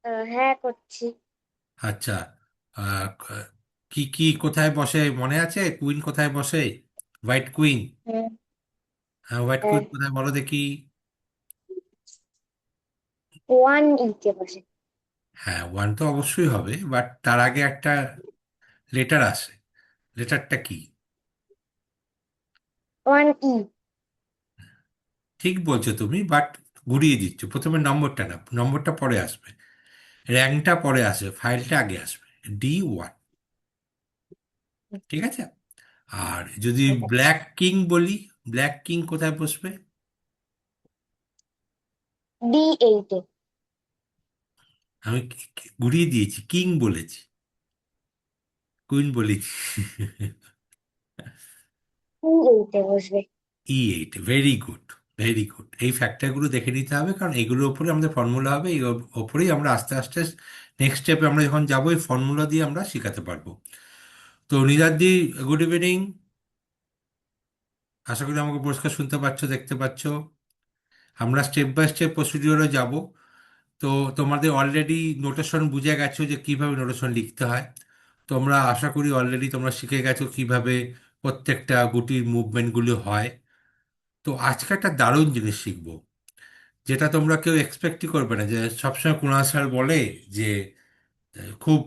হ্যাঁ, করছি। আচ্ছা। আহ, কি কি কোথায় বসে মনে আছে? কুইন কোথায় বসে? White queen. হুম। হ্যাঁ, হোয়াইট হ্যাঁ। কুইন কোথায় বলো দেখি। 1 E বসে। হ্যাঁ, ওয়ান তো অবশ্যই হবে, বাট তার আগে একটা লেটার আসে। লেটারটা কি? 1 E। ঠিক বলছো তুমি, বাট ঘুরিয়ে দিচ্ছ। প্রথমে নম্বরটা না, নম্বরটা পরে আসবে। র্যাঙ্কটা পরে আসবে, ফাইলটা আগে আসবে। D1। ঠিক আছে। আর যদি ঠিক আছে। ব্ল্যাক কিং বলি, ব্ল্যাক কিং কোথায় বসবে? D8-এ। আমি ঘুরিয়ে দিয়েছি, কিং বলেছি, কুইন বলেছি। E8-এ বসবে। E8, very good, very good. এই ফ্যাক্টরগুলো দেখে নিতে হবে, কারণ এগুলোর উপরে আমাদের ফর্মুলা হবে। এই ওপরেই আমরা আস্তে আস্তে নেক্সট স্টেপে আমরা যখন যাবো, এই ফর্মুলা দিয়ে আমরা শেখাতে পারবো। তো নিদাদি, গুড ইভিনিং। আশা করি আমাকে পরিষ্কার শুনতে পাচ্ছ, দেখতে পাচ্ছ। আমরা স্টেপ বাই স্টেপ প্রসিডিওরে যাব। তো তোমাদের অলরেডি নোটেশন বুঝে গেছো যে কিভাবে নোটেশন লিখতে হয়। তোমরা আশা করি অলরেডি তোমরা শিখে গেছো কিভাবে প্রত্যেকটা গুটির মুভমেন্টগুলো হয়। তো আজকে একটা দারুণ জিনিস শিখবো, যেটা তোমরা কেউ এক্সপেক্টই করবে না। যে সবসময় কুণাল স্যার বলে যে খুব